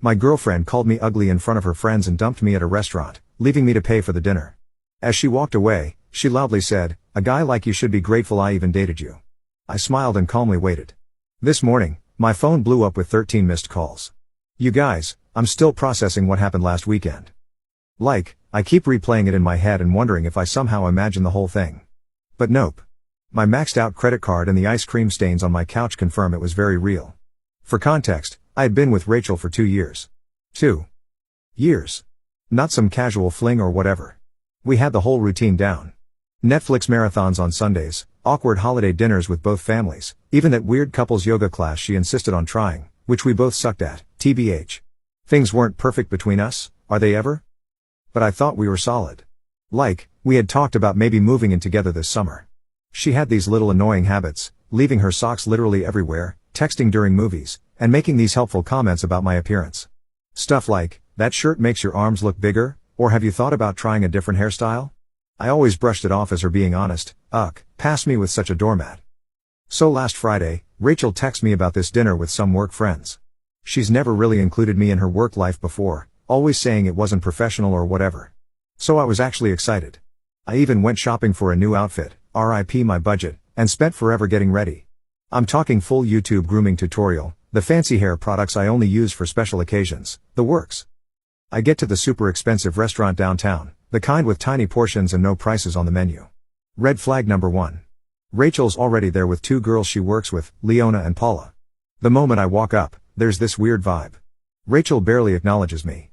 My girlfriend called me ugly in front of her friends and dumped me at a restaurant, leaving me to pay for the dinner. As she walked away, she loudly said, "A guy like you should be grateful I even dated you." I smiled and calmly waited. This morning, my phone blew up with 13 missed calls. You guys, I'm still processing what happened last weekend. I keep replaying it in my head and wondering if I somehow imagine the whole thing. But nope. My maxed out credit card and the ice cream stains on my couch confirm it was very real. For context, I had been with Rachel for 2 years. 2 years. Not some casual fling or whatever. We had the whole routine down. Netflix marathons on Sundays, awkward holiday dinners with both families, even that weird couples yoga class she insisted on trying, which we both sucked at, TBH. Things weren't perfect between us, are they ever? But I thought we were solid. We had talked about maybe moving in together this summer. She had these little annoying habits, leaving her socks literally everywhere, texting during movies, and making these helpful comments about my appearance. Stuff like, "That shirt makes your arms look bigger," or "Have you thought about trying a different hairstyle?" I always brushed it off as her being honest. Pass me with such a doormat. So last Friday, Rachel texted me about this dinner with some work friends. She's never really included me in her work life before, always saying it wasn't professional or whatever. So I was actually excited. I even went shopping for a new outfit, RIP my budget, and spent forever getting ready. I'm talking full YouTube grooming tutorial, the fancy hair products I only use for special occasions, the works. I get to the super expensive restaurant downtown, the kind with tiny portions and no prices on the menu. Red flag number 1. Rachel's already there with 2 girls she works with, Leona and Paula. The moment I walk up, there's this weird vibe. Rachel barely acknowledges me.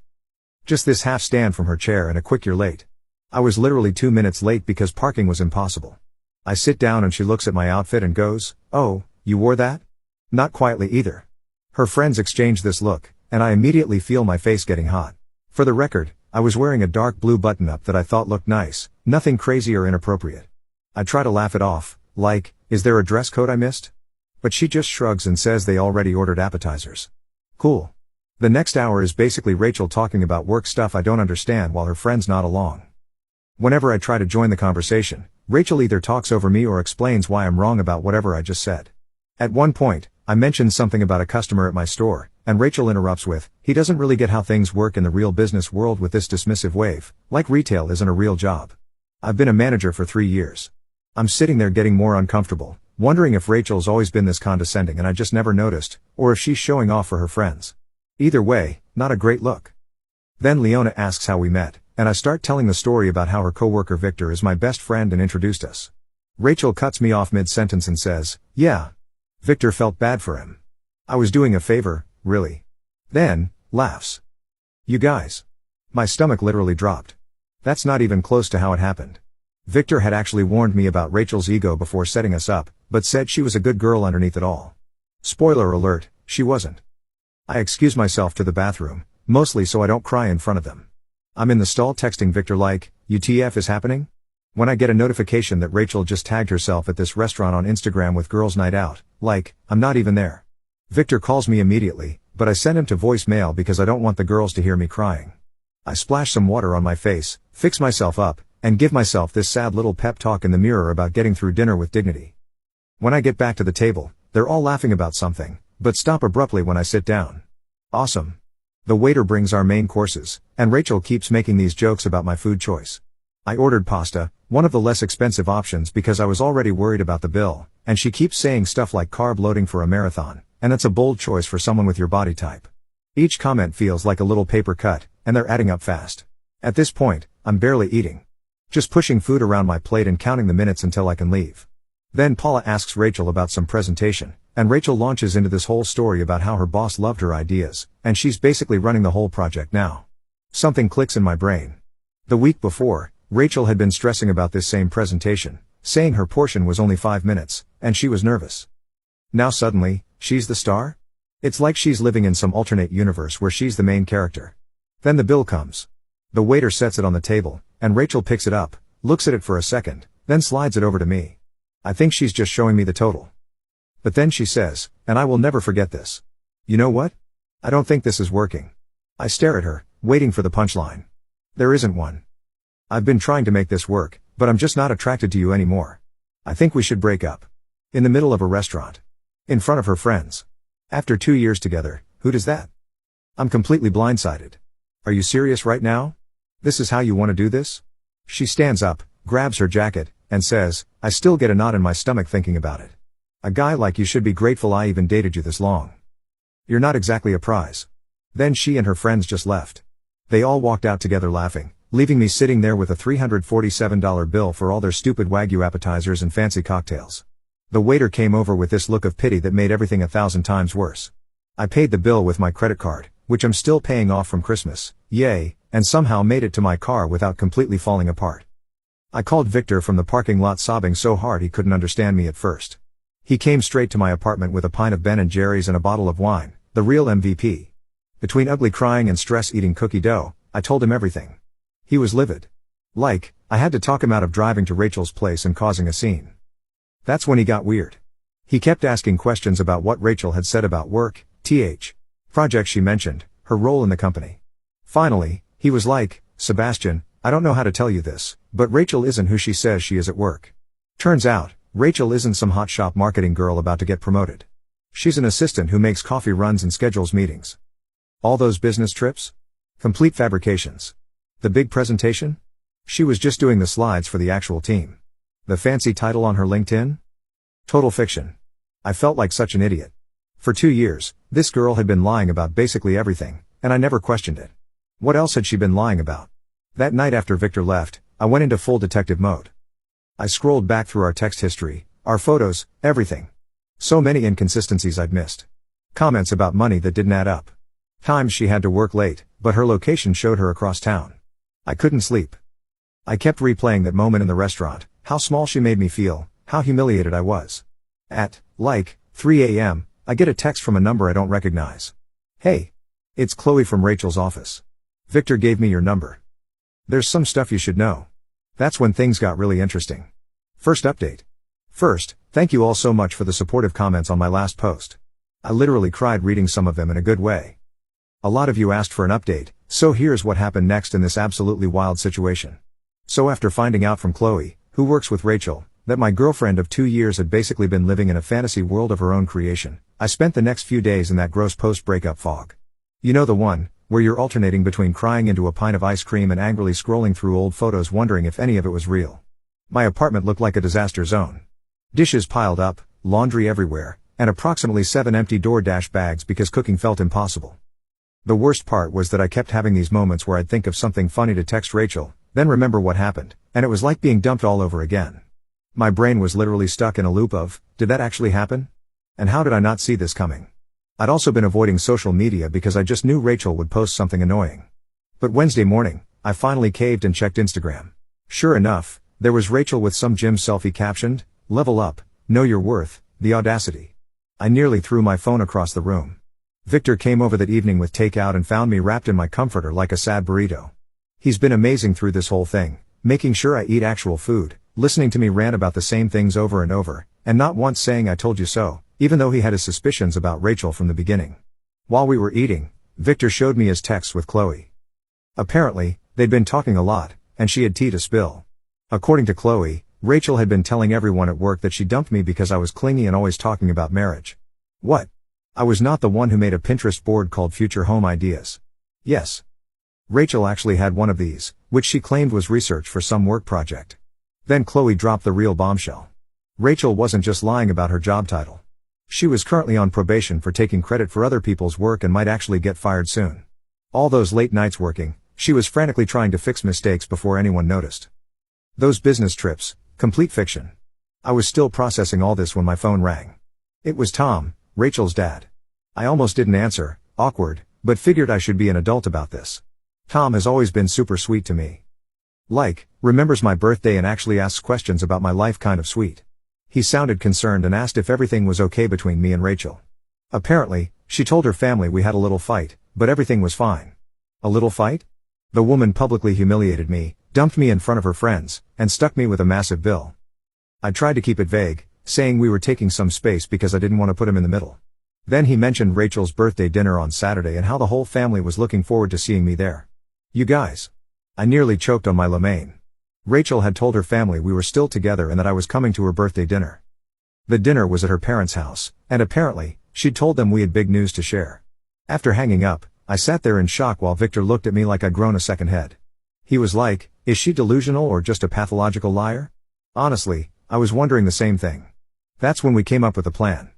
Just this half stand from her chair and a quick "You're late." I was literally 2 minutes late because parking was impossible. I sit down and she looks at my outfit and goes, "Oh, you wore that?" Not quietly either. Her friends exchange this look, and I immediately feel my face getting hot. For the record, I was wearing a dark blue button-up that I thought looked nice, nothing crazy or inappropriate. I try to laugh it off, is there a dress code I missed? But she just shrugs and says they already ordered appetizers. Cool. The next hour is basically Rachel talking about work stuff I don't understand while her friends nod along. Whenever I try to join the conversation, Rachel either talks over me or explains why I'm wrong about whatever I just said. At one point, I mentioned something about a customer at my store, and Rachel interrupts with, "He doesn't really get how things work in the real business world," with this dismissive wave, like retail isn't a real job. I've been a manager for 3 years. I'm sitting there getting more uncomfortable, wondering if Rachel's always been this condescending and I just never noticed, or if she's showing off for her friends. Either way, not a great look. Then Leona asks how we met, and I start telling the story about how her coworker Victor is my best friend and introduced us. Rachel cuts me off mid-sentence and says, "Yeah. Victor felt bad for him. I was doing a favor, really." Then, laughs. You guys. My stomach literally dropped. That's not even close to how it happened. Victor had actually warned me about Rachel's ego before setting us up, but said she was a good girl underneath it all. Spoiler alert, she wasn't. I excuse myself to the bathroom, mostly so I don't cry in front of them. I'm in the stall texting Victor "UTF is happening?" When I get a notification that Rachel just tagged herself at this restaurant on Instagram with Girls Night Out, I'm not even there. Victor calls me immediately, but I send him to voicemail because I don't want the girls to hear me crying. I splash some water on my face, fix myself up, and give myself this sad little pep talk in the mirror about getting through dinner with dignity. When I get back to the table, they're all laughing about something, but stop abruptly when I sit down. Awesome. The waiter brings our main courses, and Rachel keeps making these jokes about my food choice. I ordered pasta, one of the less expensive options because I was already worried about the bill, and she keeps saying stuff like carb loading for a marathon, and that's a bold choice for someone with your body type. Each comment feels like a little paper cut, and they're adding up fast. At this point, I'm barely eating. Just pushing food around my plate and counting the minutes until I can leave. Then Paula asks Rachel about some presentation, and Rachel launches into this whole story about how her boss loved her ideas, and she's basically running the whole project now. Something clicks in my brain. The week before, Rachel had been stressing about this same presentation, saying her portion was only 5 minutes, and she was nervous. Now suddenly, she's the star? It's like she's living in some alternate universe where she's the main character. Then the bill comes. The waiter sets it on the table, and Rachel picks it up, looks at it for a second, then slides it over to me. I think she's just showing me the total. But then she says, and I will never forget this. "You know what? I don't think this is working." I stare at her, waiting for the punchline. There isn't one. "I've been trying to make this work, but I'm just not attracted to you anymore. I think we should break up." In the middle of a restaurant. In front of her friends. After 2 years together, who does that? I'm completely blindsided. Are you serious right now? This is how you want to do this? She stands up, grabs her jacket, and says, I still get a knot in my stomach thinking about it. A guy like you should be grateful I even dated you this long. You're not exactly a prize. Then she and her friends just left. They all walked out together laughing, leaving me sitting there with a $347 bill for all their stupid Wagyu appetizers and fancy cocktails. The waiter came over with this look of pity that made everything 1,000 times worse. I paid the bill with my credit card, which I'm still paying off from Christmas, yay, and somehow made it to my car without completely falling apart. I called Victor from the parking lot sobbing so hard he couldn't understand me at first. He came straight to my apartment with a pint of Ben & Jerry's and a bottle of wine, the real MVP. Between ugly crying and stress eating cookie dough, I told him everything. He was livid. Like, I had to talk him out of driving to Rachel's place and causing a scene. That's when he got weird. He kept asking questions about what Rachel had said about work, projects she mentioned, her role in the company. Finally, he was like, Sebastian, I don't know how to tell you this, but Rachel isn't who she says she is at work. Turns out, Rachel isn't some hotshot marketing girl about to get promoted. She's an assistant who makes coffee runs and schedules meetings. All those business trips? Complete fabrications. The big presentation? She was just doing the slides for the actual team. The fancy title on her LinkedIn? Total fiction. I felt like such an idiot. For 2 years, this girl had been lying about basically everything, and I never questioned it. What else had she been lying about? That night after Victor left, I went into full detective mode. I scrolled back through our text history, our photos, everything. So many inconsistencies I'd missed. Comments about money that didn't add up. Times she had to work late, but her location showed her across town. I couldn't sleep. I kept replaying that moment in the restaurant, how small she made me feel, how humiliated I was. At, 3 a.m., I get a text from a number I don't recognize. Hey. It's Chloe from Rachel's office. Victor gave me your number. There's some stuff you should know. That's when things got really interesting. First update. First, thank you all so much for the supportive comments on my last post. I literally cried reading some of them in a good way. A lot of you asked for an update, so here's what happened next in this absolutely wild situation. So after finding out from Chloe, who works with Rachel, that my girlfriend of 2 years had basically been living in a fantasy world of her own creation, I spent the next few days in that gross post-breakup fog. You know the one, where you're alternating between crying into a pint of ice cream and angrily scrolling through old photos wondering if any of it was real. My apartment looked like a disaster zone. Dishes piled up, laundry everywhere, and approximately 7 empty DoorDash bags because cooking felt impossible. The worst part was that I kept having these moments where I'd think of something funny to text Rachel, then remember what happened, and it was like being dumped all over again. My brain was literally stuck in a loop of, did that actually happen? And how did I not see this coming? I'd also been avoiding social media because I just knew Rachel would post something annoying. But Wednesday morning, I finally caved and checked Instagram. Sure enough, there was Rachel with some gym selfie captioned, "Level up, know your worth, the audacity." I nearly threw my phone across the room. Victor came over that evening with takeout and found me wrapped in my comforter like a sad burrito. He's been amazing through this whole thing, making sure I eat actual food, listening to me rant about the same things over and over, and not once saying I told you so, even though he had his suspicions about Rachel from the beginning. While we were eating, Victor showed me his texts with Chloe. Apparently, they'd been talking a lot, and she had tea to spill. According to Chloe, Rachel had been telling everyone at work that she dumped me because I was clingy and always talking about marriage. What? I was not the one who made a Pinterest board called Future Home Ideas. Yes. Rachel actually had one of these, which she claimed was research for some work project. Then Chloe dropped the real bombshell. Rachel wasn't just lying about her job title. She was currently on probation for taking credit for other people's work and might actually get fired soon. All those late nights working, she was frantically trying to fix mistakes before anyone noticed. Those business trips, complete fiction. I was still processing all this when my phone rang. It was Tom, Rachel's dad. I almost didn't answer, awkward, but figured I should be an adult about this. Tom has always been super sweet to me. Remembers my birthday and actually asks questions about my life, kind of sweet. He sounded concerned and asked if everything was okay between me and Rachel. Apparently, she told her family we had a little fight, but everything was fine. A little fight? The woman publicly humiliated me, dumped me in front of her friends, and stuck me with a massive bill. I tried to keep it vague, saying we were taking some space because I didn't want to put him in the middle. Then he mentioned Rachel's birthday dinner on Saturday and how the whole family was looking forward to seeing me there. You guys. I nearly choked on my lemonade. Rachel had told her family we were still together and that I was coming to her birthday dinner. The dinner was at her parents' house, and apparently, she'd told them we had big news to share. After hanging up, I sat there in shock while Victor looked at me like I'd grown a second head. He was like, is she delusional or just a pathological liar? Honestly, I was wondering the same thing. That's when we came up with a plan.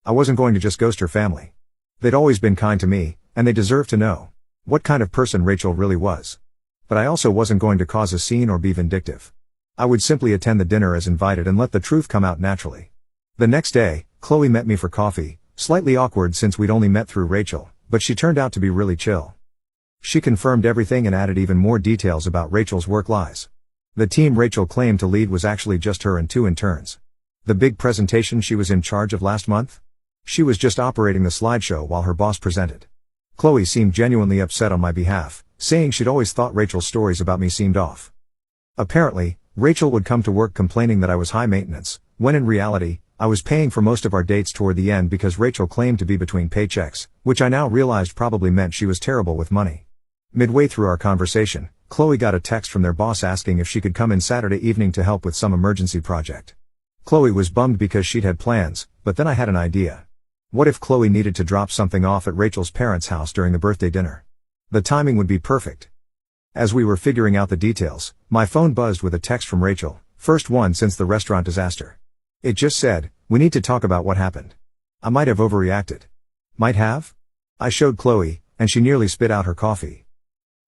I wasn't going to just ghost her family. They'd always been kind to me, and they deserved to know what kind of person Rachel really was. But I also wasn't going to cause a scene or be vindictive. I would simply attend the dinner as invited and let the truth come out naturally. The next day, Chloe met me for coffee, slightly awkward since we'd only met through Rachel, but she turned out to be really chill. She confirmed everything and added even more details about Rachel's work lies. The team Rachel claimed to lead was actually just her and 2 interns. The big presentation she was in charge of last month? She was just operating the slideshow while her boss presented. Chloe seemed genuinely upset on my behalf, saying she'd always thought Rachel's stories about me seemed off. Apparently, Rachel would come to work complaining that I was high maintenance, when in reality, I was paying for most of our dates toward the end because Rachel claimed to be between paychecks, which I now realized probably meant she was terrible with money. Midway through our conversation, Chloe got a text from their boss asking if she could come in Saturday evening to help with some emergency project. Chloe was bummed because she'd had plans, but then I had an idea. What if Chloe needed to drop something off at Rachel's parents' house during the birthday dinner? The timing would be perfect. As we were figuring out the details, my phone buzzed with a text from Rachel, first one since the restaurant disaster. It just said, "We need to talk about what happened." I might have overreacted. Might have? I showed Chloe, and she nearly spit out her coffee.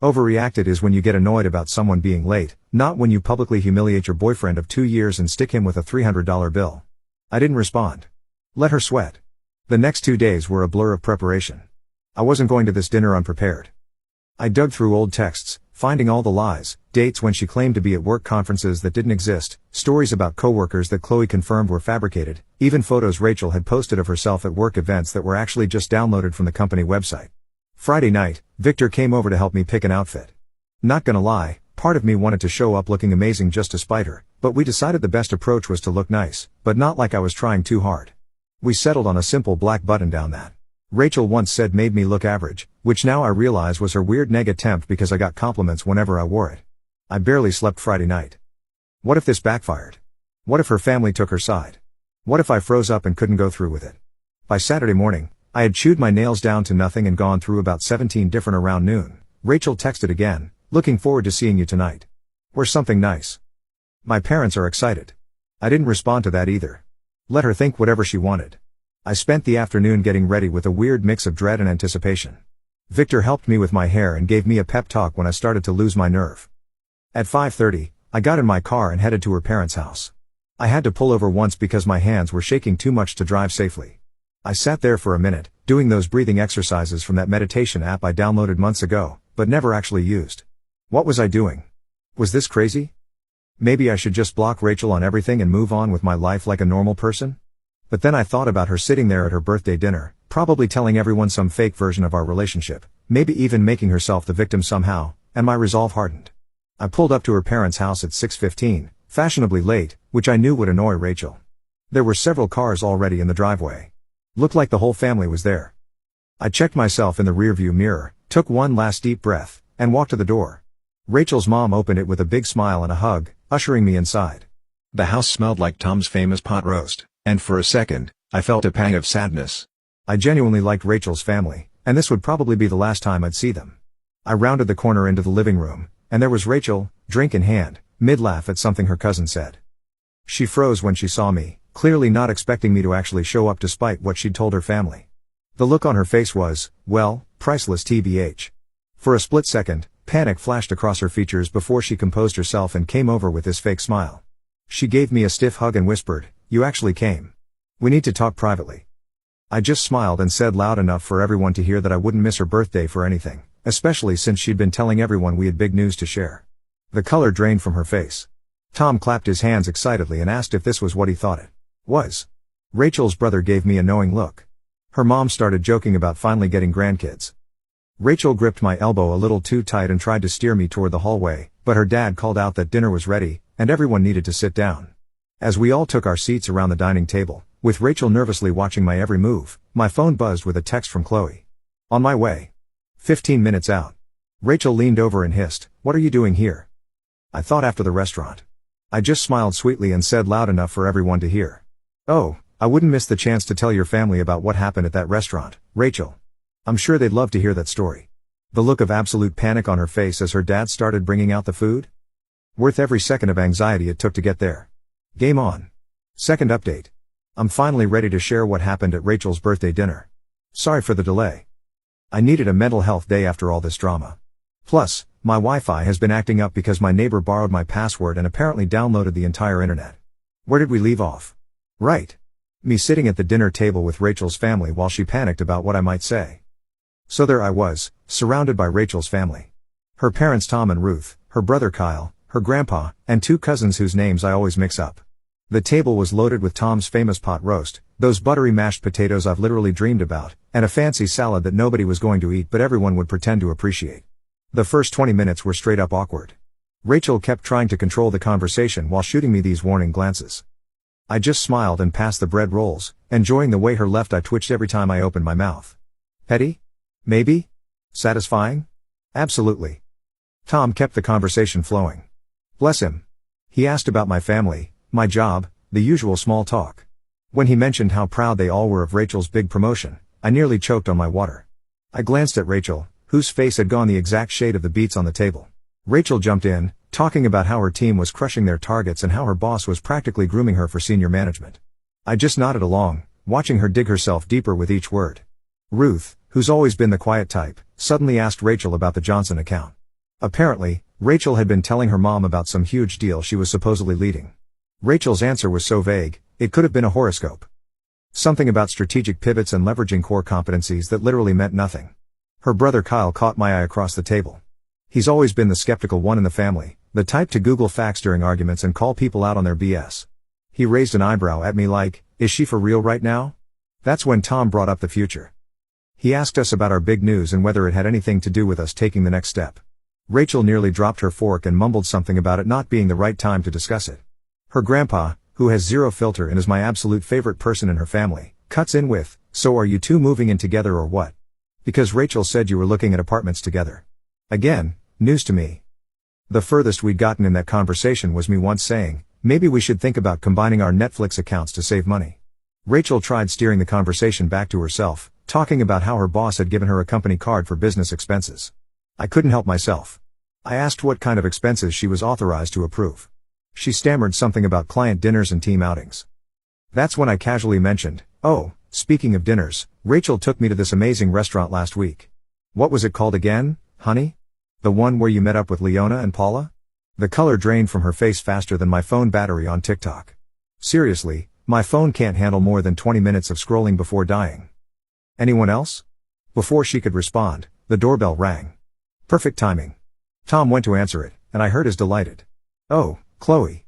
Overreacted is when you get annoyed about someone being late, not when you publicly humiliate your boyfriend of 2 years and stick him with a $300 bill. I didn't respond. Let her sweat. The next 2 days were a blur of preparation. I wasn't going to this dinner unprepared. I dug through old texts, finding all the lies, dates when she claimed to be at work conferences that didn't exist, stories about coworkers that Chloe confirmed were fabricated, even photos Rachel had posted of herself at work events that were actually just downloaded from the company website. Friday night, Victor came over to help me pick an outfit. Not gonna lie, part of me wanted to show up looking amazing just to spite her, but we decided the best approach was to look nice, but not like I was trying too hard. We settled on a simple black button-down that Rachel once said made me look average, which now I realize was her weird neg attempt because I got compliments whenever I wore it. I barely slept Friday night. What if this backfired? What if her family took her side? What if I froze up and couldn't go through with it? By Saturday morning, I had chewed my nails down to nothing and gone through about 17 different around noon. Rachel texted again, "Looking forward to seeing you tonight. We're something nice." My parents are excited. I didn't respond to that either. Let her think whatever she wanted. I spent the afternoon getting ready with a weird mix of dread and anticipation. Victor helped me with my hair and gave me a pep talk when I started to lose my nerve. At 5:30, I got in my car and headed to her parents' house. I had to pull over once because my hands were shaking too much to drive safely. I sat there for a minute, doing those breathing exercises from that meditation app I downloaded months ago, but never actually used. What was I doing? Was this crazy? Maybe I should just block Rachel on everything and move on with my life like a normal person? But then I thought about her sitting there at her birthday dinner, probably telling everyone some fake version of our relationship, maybe even making herself the victim somehow, and my resolve hardened. I pulled up to her parents' house at 6:15, fashionably late, which I knew would annoy Rachel. There were several cars already in the driveway. Looked like the whole family was there. I checked myself in the rearview mirror, took one last deep breath, and walked to the door. Rachel's mom opened it with a big smile and a hug, ushering me inside. The house smelled like Tom's famous pot roast, and for a second, I felt a pang of sadness. I genuinely liked Rachel's family, and this would probably be the last time I'd see them. I rounded the corner into the living room, and there was Rachel, drink in hand, mid-laugh at something her cousin said. She froze when she saw me, clearly not expecting me to actually show up despite what she'd told her family. The look on her face was, well, priceless tbh. For a split second, panic flashed across her features before she composed herself and came over with this fake smile. She gave me a stiff hug and whispered, "You actually came. We need to talk privately." I just smiled and said loud enough for everyone to hear that I wouldn't miss her birthday for anything, especially since she'd been telling everyone we had big news to share. The color drained from her face. Tom clapped his hands excitedly and asked if this was what he thought it was. Rachel's brother gave me a knowing look. Her mom started joking about finally getting grandkids. Rachel gripped my elbow a little too tight and tried to steer me toward the hallway, but her dad called out that dinner was ready, and everyone needed to sit down. As we all took our seats around the dining table, with Rachel nervously watching my every move, my phone buzzed with a text from Chloe. On my way. 15 minutes out. Rachel leaned over and hissed, "What are you doing here?" I thought after the restaurant. I just smiled sweetly and said loud enough for everyone to hear. "Oh, I wouldn't miss the chance to tell your family about what happened at that restaurant, Rachel." I'm sure they'd love to hear that story. The look of absolute panic on her face as her dad started bringing out the food? Worth every second of anxiety it took to get there. Game on. Second update. I'm finally ready to share what happened at Rachel's birthday dinner. Sorry for the delay. I needed a mental health day after all this drama. Plus, my Wi-Fi has been acting up because my neighbor borrowed my password and apparently downloaded the entire internet. Where did we leave off? Right. Me sitting at the dinner table with Rachel's family while she panicked about what I might say. So there I was, surrounded by Rachel's family. Her parents Tom and Ruth, her brother Kyle, her grandpa, and two cousins whose names I always mix up. The table was loaded with Tom's famous pot roast, those buttery mashed potatoes I've literally dreamed about, and a fancy salad that nobody was going to eat but everyone would pretend to appreciate. The first 20 minutes were straight up awkward. Rachel kept trying to control the conversation while shooting me these warning glances. I just smiled and passed the bread rolls, enjoying the way her left eye twitched every time I opened my mouth. Petty? Maybe? Satisfying? Absolutely. Tom kept the conversation flowing. Bless him. He asked about my family, my job, the usual small talk. When he mentioned how proud they all were of Rachel's big promotion, I nearly choked on my water. I glanced at Rachel, whose face had gone the exact shade of the beets on the table. Rachel jumped in, talking about how her team was crushing their targets and how her boss was practically grooming her for senior management. I just nodded along, watching her dig herself deeper with each word. Ruth, who's always been the quiet type, suddenly asked Rachel about the Johnson account. Apparently, Rachel had been telling her mom about some huge deal she was supposedly leading. Rachel's answer was so vague, it could have been a horoscope. Something about strategic pivots and leveraging core competencies that literally meant nothing. Her brother Kyle caught my eye across the table. He's always been the skeptical one in the family, the type to Google facts during arguments and call people out on their BS. He raised an eyebrow at me like, is she for real right now? That's when Tom brought up the future. He asked us about our big news and whether it had anything to do with us taking the next step. Rachel nearly dropped her fork and mumbled something about it not being the right time to discuss it. Her grandpa, who has zero filter and is my absolute favorite person in her family, cuts in with, so are you two moving in together or what? Because Rachel said you were looking at apartments together. Again, news to me. The furthest we'd gotten in that conversation was me once saying, maybe we should think about combining our Netflix accounts to save money. Rachel tried steering the conversation back to herself, talking about how her boss had given her a company card for business expenses. I couldn't help myself. I asked what kind of expenses she was authorized to approve. She stammered something about client dinners and team outings. That's when I casually mentioned, oh, speaking of dinners, Rachel took me to this amazing restaurant last week. What was it called again, honey? The one where you met up with Leona and Paula? The color drained from her face faster than my phone battery on TikTok. Seriously, my phone can't handle more than 20 minutes of scrolling before dying. Anyone else? Before she could respond, the doorbell rang. Perfect timing. Tom went to answer it, and I heard his delighted, "Oh, Chloe."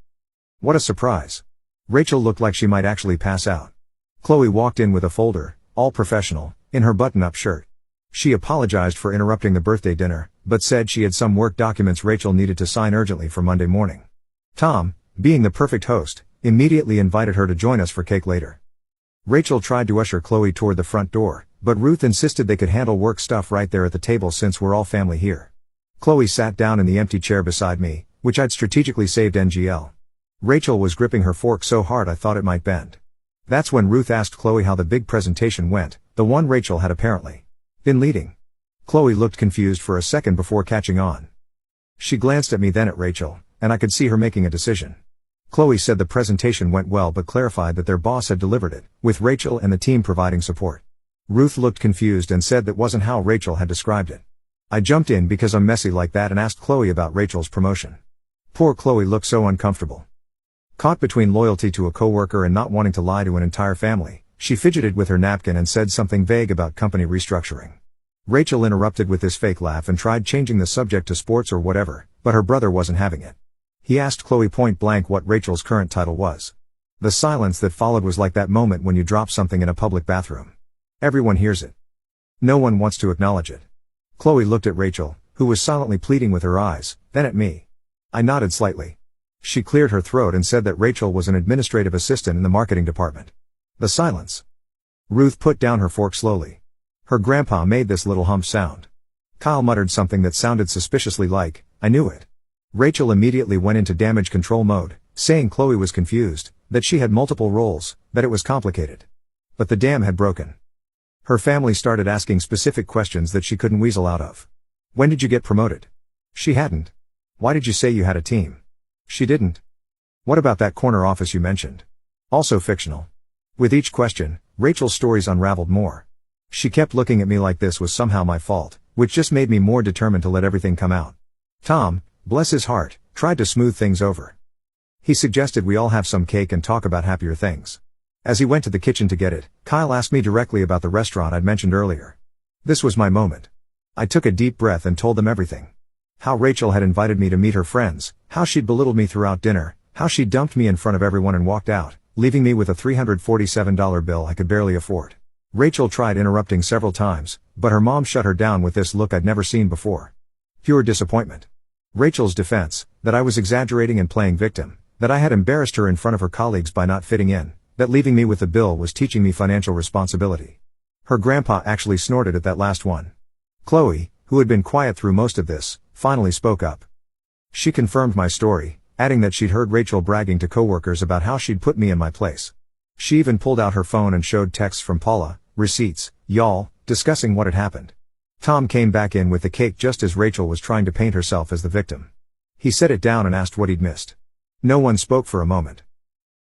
What a surprise. Rachel looked like she might actually pass out. Chloe walked in with a folder, all professional, in her button-up shirt. She apologized for interrupting the birthday dinner, but said she had some work documents Rachel needed to sign urgently for Monday morning. Tom, being the perfect host, immediately invited her to join us for cake later. Rachel tried to usher Chloe toward the front door, but Ruth insisted they could handle work stuff right there at the table since we're all family here. Chloe sat down in the empty chair beside me, which I'd strategically saved NGL. Rachel was gripping her fork so hard I thought it might bend. That's when Ruth asked Chloe how the big presentation went, the one Rachel had apparently been leading. Chloe looked confused for a second before catching on. She glanced at me then at Rachel, and I could see her making a decision. Chloe said the presentation went well but clarified that their boss had delivered it, with Rachel and the team providing support. Ruth looked confused and said that wasn't how Rachel had described it. I jumped in because I'm messy like that and asked Chloe about Rachel's promotion. Poor Chloe looked so uncomfortable. Caught between loyalty to a coworker and not wanting to lie to an entire family, she fidgeted with her napkin and said something vague about company restructuring. Rachel interrupted with this fake laugh and tried changing the subject to sports or whatever, but her brother wasn't having it. He asked Chloe point blank what Rachel's current title was. The silence that followed was like that moment when you drop something in a public bathroom. Everyone hears it. No one wants to acknowledge it. Chloe looked at Rachel, who was silently pleading with her eyes, then at me. I nodded slightly. She cleared her throat and said that Rachel was an administrative assistant in the marketing department. The silence. Ruth put down her fork slowly. Her grandpa made this little hump sound. Kyle muttered something that sounded suspiciously like, I knew it. Rachel immediately went into damage control mode, saying Chloe was confused, that she had multiple roles, that it was complicated. But the dam had broken. Her family started asking specific questions that she couldn't weasel out of. When did you get promoted? She hadn't. Why did you say you had a team? She didn't. What about that corner office you mentioned? Also fictional. With each question, Rachel's stories unraveled more. She kept looking at me like this was somehow my fault, which just made me more determined to let everything come out. Tom, bless his heart, tried to smooth things over. He suggested we all have some cake and talk about happier things. As he went to the kitchen to get it, Kyle asked me directly about the restaurant I'd mentioned earlier. This was my moment. I took a deep breath and told them everything. How Rachel had invited me to meet her friends, how she'd belittled me throughout dinner, how she dumped me in front of everyone and walked out, leaving me with a $347 bill I could barely afford. Rachel tried interrupting several times, but her mom shut her down with this look I'd never seen before. Pure disappointment. Rachel's defense, that I was exaggerating and playing victim, that I had embarrassed her in front of her colleagues by not fitting in, that leaving me with the bill was teaching me financial responsibility. Her grandpa actually snorted at that last one. Chloe, who had been quiet through most of this, finally spoke up. She confirmed my story, adding that she'd heard Rachel bragging to coworkers about how she'd put me in my place. She even pulled out her phone and showed texts from Paula, receipts, y'all, discussing what had happened. Tom came back in with the cake just as Rachel was trying to paint herself as the victim. He set it down and asked what he'd missed. No one spoke for a moment.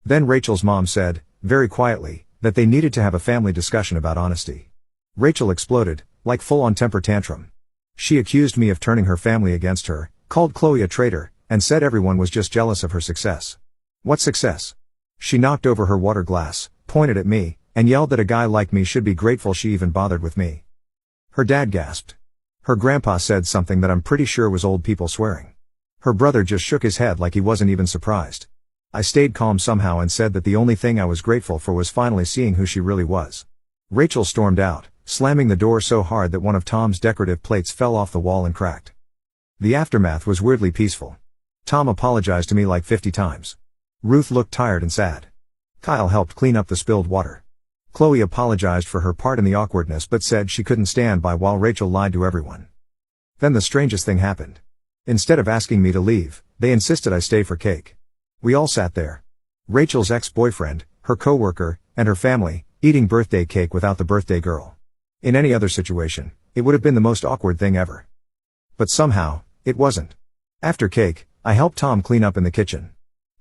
Then Rachel's mom said, very quietly, that they needed to have a family discussion about honesty. Rachel exploded, like full-on temper tantrum. She accused me of turning her family against her, called Chloe a traitor, and said everyone was just jealous of her success. What success? She knocked over her water glass, pointed at me, and yelled that a guy like me should be grateful she even bothered with me. Her dad gasped. Her grandpa said something that I'm pretty sure was old people swearing. Her brother just shook his head like he wasn't even surprised. I stayed calm somehow and said that the only thing I was grateful for was finally seeing who she really was. Rachel stormed out, slamming the door so hard that one of Tom's decorative plates fell off the wall and cracked. The aftermath was weirdly peaceful. Tom apologized to me like 50 times. Ruth looked tired and sad. Kyle helped clean up the spilled water. Chloe apologized for her part in the awkwardness but said she couldn't stand by while Rachel lied to everyone. Then the strangest thing happened. Instead of asking me to leave, they insisted I stay for cake. We all sat there. Rachel's ex-boyfriend, her coworker, and her family, eating birthday cake without the birthday girl. In any other situation, it would have been the most awkward thing ever. But somehow, it wasn't. After cake, I helped Tom clean up in the kitchen.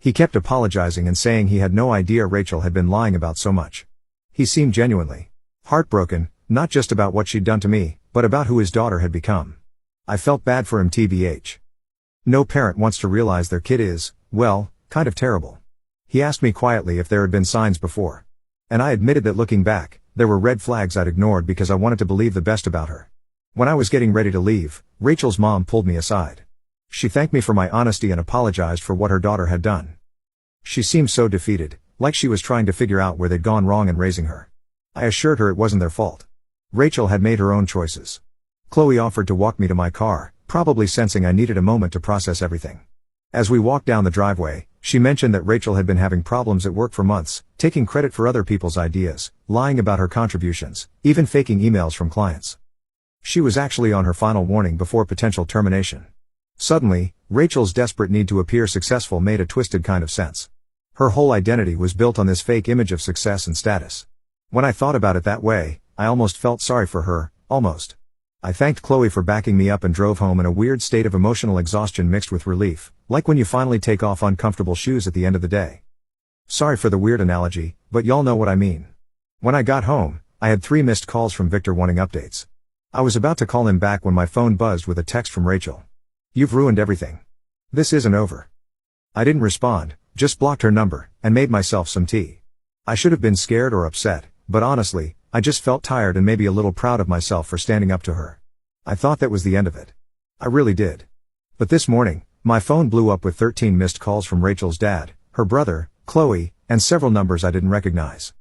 He kept apologizing and saying he had no idea Rachel had been lying about so much. He seemed genuinely heartbroken, not just about what she'd done to me, but about who his daughter had become. I felt bad for him tbh. No parent wants to realize their kid is, well, kind of terrible. He asked me quietly if there had been signs before. And I admitted that looking back, there were red flags I'd ignored because I wanted to believe the best about her. When I was getting ready to leave, Rachel's mom pulled me aside. She thanked me for my honesty and apologized for what her daughter had done. She seemed so defeated, like she was trying to figure out where they'd gone wrong in raising her. I assured her it wasn't their fault. Rachel had made her own choices. Chloe offered to walk me to my car, probably sensing I needed a moment to process everything. As we walked down the driveway, she mentioned that Rachel had been having problems at work for months, taking credit for other people's ideas, lying about her contributions, even faking emails from clients. She was actually on her final warning before potential termination. Suddenly, Rachel's desperate need to appear successful made a twisted kind of sense. Her whole identity was built on this fake image of success and status. When I thought about it that way, I almost felt sorry for her, almost. I thanked Chloe for backing me up and drove home in a weird state of emotional exhaustion mixed with relief, like when you finally take off uncomfortable shoes at the end of the day. Sorry for the weird analogy, but y'all know what I mean. When I got home, I had 3 missed calls from Victor wanting updates. I was about to call him back when my phone buzzed with a text from Rachel. You've ruined everything. This isn't over. I didn't respond, just blocked her number, and made myself some tea. I should have been scared or upset, but honestly, I just felt tired and maybe a little proud of myself for standing up to her. I thought that was the end of it. I really did. But this morning, my phone blew up with 13 missed calls from Rachel's dad, her brother, Chloe, and several numbers I didn't recognize.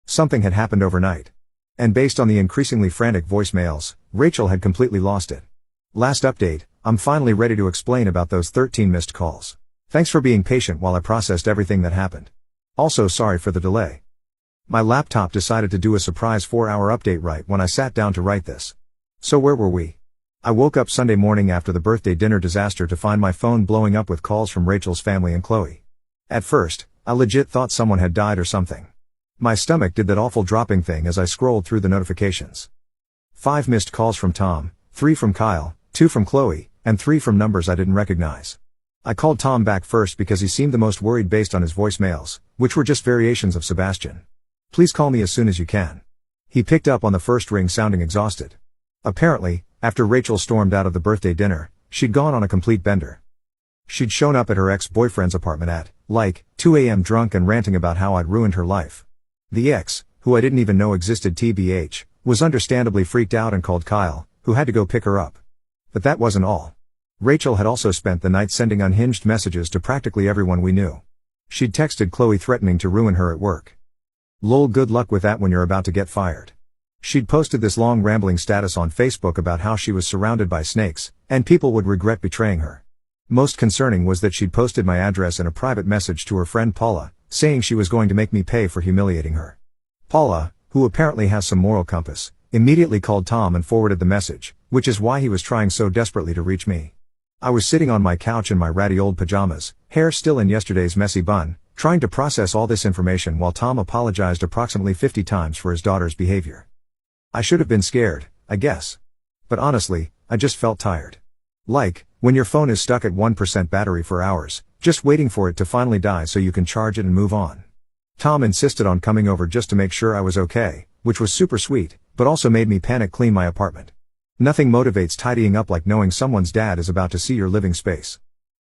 Something had happened overnight. And based on the increasingly frantic voicemails, Rachel had completely lost it. Last update, I'm finally ready to explain about those 13 missed calls. Thanks for being patient while I processed everything that happened. Also sorry for the delay. My laptop decided to do a surprise 4-hour update right when I sat down to write this. So where were we? I woke up Sunday morning after the birthday dinner disaster to find my phone blowing up with calls from Rachel's family and Chloe. At first, I legit thought someone had died or something. My stomach did that awful dropping thing as I scrolled through the notifications. 5 missed calls from Tom, 3 from Kyle, 2 from Chloe, and 3 from numbers I didn't recognize. I called Tom back first because he seemed the most worried based on his voicemails, which were just variations of Sebastian. Please call me as soon as you can. He picked up on the first ring sounding exhausted. Apparently, after Rachel stormed out of the birthday dinner, she'd gone on a complete bender. She'd shown up at her ex-boyfriend's apartment at, 2 a.m. drunk and ranting about how I'd ruined her life. The ex, who I didn't even know existed tbh, was understandably freaked out and called Kyle, who had to go pick her up. But that wasn't all. Rachel had also spent the night sending unhinged messages to practically everyone we knew. She'd texted Chloe threatening to ruin her at work. Lol, good luck with that when you're about to get fired. She'd posted this long rambling status on Facebook about how she was surrounded by snakes, and people would regret betraying her. Most concerning was that she'd posted my address in a private message to her friend Paula, saying she was going to make me pay for humiliating her. Paula, who apparently has some moral compass, immediately called Tom and forwarded the message, which is why he was trying so desperately to reach me. I was sitting on my couch in my ratty old pajamas, hair still in yesterday's messy bun, trying to process all this information while Tom apologized approximately 50 times for his daughter's behavior. I should have been scared, I guess. But honestly, I just felt tired. Like, when your phone is stuck at 1% battery for hours, just waiting for it to finally die so you can charge it and move on. Tom insisted on coming over just to make sure I was okay, which was super sweet, but also made me panic clean my apartment. Nothing motivates tidying up like knowing someone's dad is about to see your living space.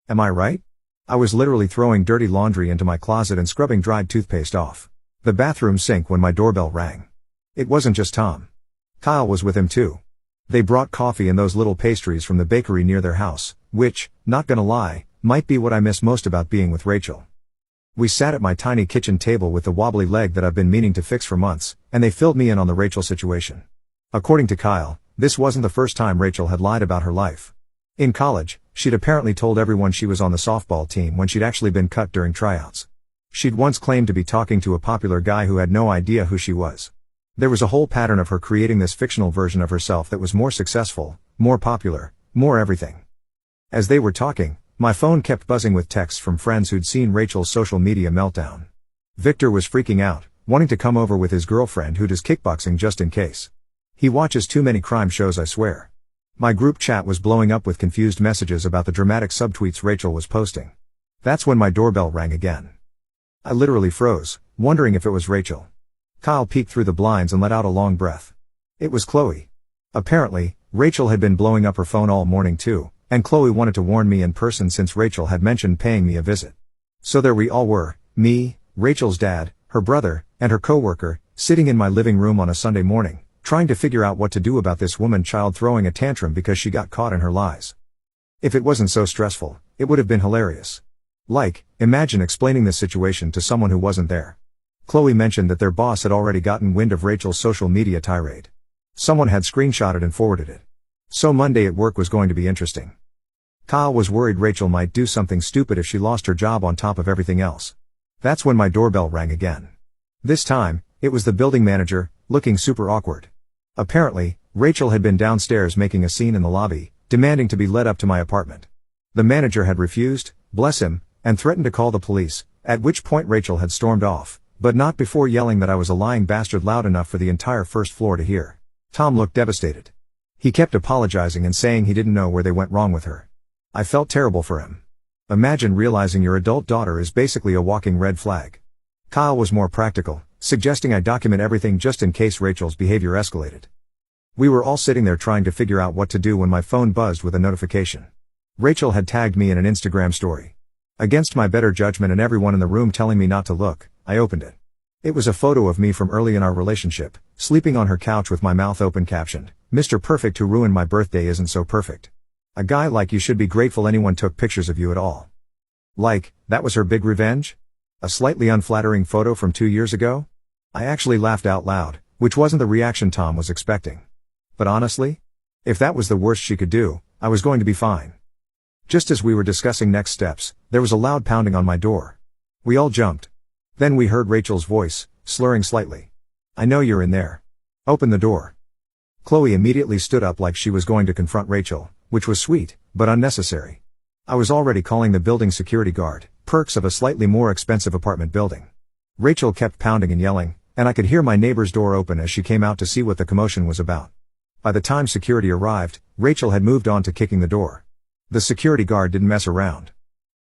Am I right? I was literally throwing dirty laundry into my closet and scrubbing dried toothpaste off the bathroom sink when my doorbell rang. It wasn't just Tom. Kyle was with him too. They brought coffee and those little pastries from the bakery near their house, which, not gonna lie, might be what I miss most about being with Rachel. We sat at my tiny kitchen table with the wobbly leg that I've been meaning to fix for months, and they filled me in on the Rachel situation. According to Kyle, this wasn't the first time Rachel had lied about her life. In college, she'd apparently told everyone she was on the softball team when she'd actually been cut during tryouts. She'd once claimed to be talking to a popular guy who had no idea who she was. There was a whole pattern of her creating this fictional version of herself that was more successful, more popular, more everything. As they were talking, my phone kept buzzing with texts from friends who'd seen Rachel's social media meltdown. Victor was freaking out, wanting to come over with his girlfriend who does kickboxing just in case. He watches too many crime shows, I swear. My group chat was blowing up with confused messages about the dramatic subtweets Rachel was posting. That's when my doorbell rang again. I literally froze, wondering if it was Rachel. Kyle peeked through the blinds and let out a long breath. It was Chloe. Apparently, Rachel had been blowing up her phone all morning too, and Chloe wanted to warn me in person since Rachel had mentioned paying me a visit. So there we all were, me, Rachel's dad, her brother, and her coworker, sitting in my living room on a Sunday morning, trying to figure out what to do about this woman-child throwing a tantrum because she got caught in her lies. If it wasn't so stressful, it would have been hilarious. Like, imagine explaining this situation to someone who wasn't there. Chloe mentioned that their boss had already gotten wind of Rachel's social media tirade. Someone had screenshotted and forwarded it. So Monday at work was going to be interesting. Kyle was worried Rachel might do something stupid if she lost her job on top of everything else. That's when my doorbell rang again. This time, it was the building manager, looking super awkward. Apparently, Rachel had been downstairs making a scene in the lobby, demanding to be led up to my apartment. The manager had refused, bless him, and threatened to call the police, at which point Rachel had stormed off, but not before yelling that I was a lying bastard loud enough for the entire first floor to hear. Tom looked devastated. He kept apologizing and saying he didn't know where they went wrong with her. I felt terrible for him. Imagine realizing your adult daughter is basically a walking red flag. Kyle was more practical, suggesting I document everything just in case Rachel's behavior escalated. We were all sitting there trying to figure out what to do when my phone buzzed with a notification. Rachel had tagged me in an Instagram story. Against my better judgment and everyone in the room telling me not to look, I opened it. It was a photo of me from early in our relationship, sleeping on her couch with my mouth open, captioned, "Mr. Perfect who ruined my birthday isn't so perfect. A guy like you should be grateful anyone took pictures of you at all." Like, that was her big revenge? A slightly unflattering photo from 2 years ago? I actually laughed out loud, which wasn't the reaction Tom was expecting. But honestly, if that was the worst she could do, I was going to be fine. Just as we were discussing next steps, there was a loud pounding on my door. We all jumped. Then we heard Rachel's voice, slurring slightly. "I know you're in there. Open the door." Chloe immediately stood up like she was going to confront Rachel, which was sweet, but unnecessary. I was already calling the building security guard, perks of a slightly more expensive apartment building. Rachel kept pounding and yelling, and I could hear my neighbor's door open as she came out to see what the commotion was about. By the time security arrived, Rachel had moved on to kicking the door. The security guard didn't mess around.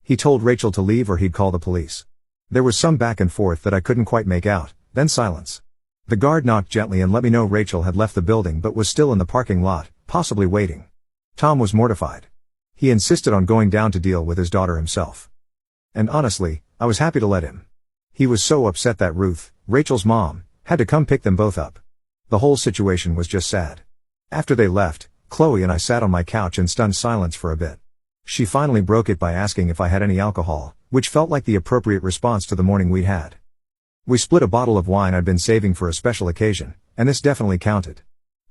He told Rachel to leave or he'd call the police. There was some back and forth that I couldn't quite make out, then silence. The guard knocked gently and let me know Rachel had left the building but was still in the parking lot, possibly waiting. Tom was mortified. He insisted on going down to deal with his daughter himself. And honestly, I was happy to let him. He was so upset that Ruth, Rachel's mom, had to come pick them both up. The whole situation was just sad. After they left, Chloe and I sat on my couch in stunned silence for a bit. She finally broke it by asking if I had any alcohol, which felt like the appropriate response to the morning we'd had. We split a bottle of wine I'd been saving for a special occasion, and this definitely counted.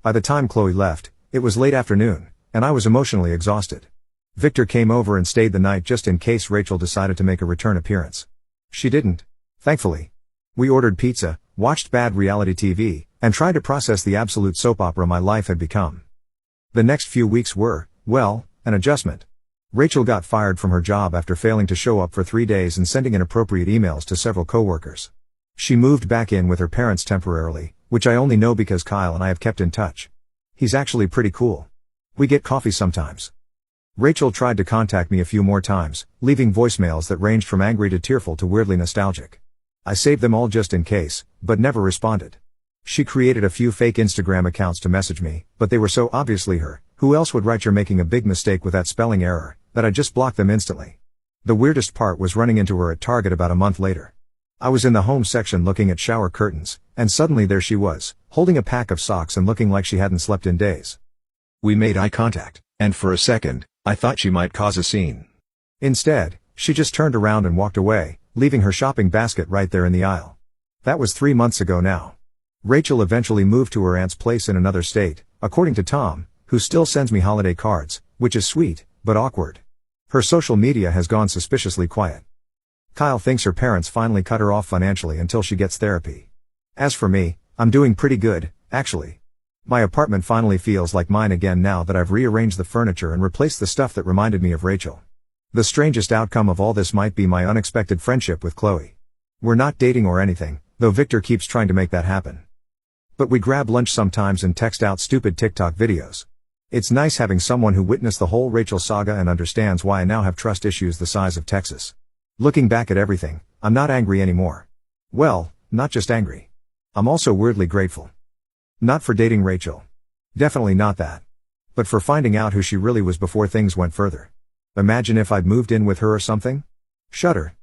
By the time Chloe left, it was late afternoon, and I was emotionally exhausted. Victor came over and stayed the night just in case Rachel decided to make a return appearance. She didn't. Thankfully. We ordered pizza, watched bad reality TV, and tried to process the absolute soap opera my life had become. The next few weeks were, well, an adjustment. Rachel got fired from her job after failing to show up for 3 days and sending inappropriate emails to several coworkers. She moved back in with her parents temporarily, which I only know because Kyle and I have kept in touch. He's actually pretty cool. We get coffee sometimes. Rachel tried to contact me a few more times, leaving voicemails that ranged from angry to tearful to weirdly nostalgic. I saved them all just in case, but never responded. She created a few fake Instagram accounts to message me, but they were so obviously her, who else would write "you're making a big mistake with that spelling error," that I just blocked them instantly. The weirdest part was running into her at Target about a month later. I was in the home section looking at shower curtains, and suddenly there she was, holding a pack of socks and looking like she hadn't slept in days. We made eye contact, and for a second, I thought she might cause a scene. Instead, she just turned around and walked away, leaving her shopping basket right there in the aisle. That was 3 months ago now. Rachel eventually moved to her aunt's place in another state, according to Tom, who still sends me holiday cards, which is sweet, but awkward. Her social media has gone suspiciously quiet. Kyle thinks her parents finally cut her off financially until she gets therapy. As for me, I'm doing pretty good, actually. My apartment finally feels like mine again now that I've rearranged the furniture and replaced the stuff that reminded me of Rachel. The strangest outcome of all this might be my unexpected friendship with Chloe. We're not dating or anything, though Victor keeps trying to make that happen. But we grab lunch sometimes and text out stupid TikTok videos. It's nice having someone who witnessed the whole Rachel saga and understands why I now have trust issues the size of Texas. Looking back at everything, I'm not angry anymore. Well, not just angry. I'm also weirdly grateful. Not for dating Rachel. Definitely not that. But for finding out who she really was before things went further. Imagine if I'd moved in with her or something? Shudder.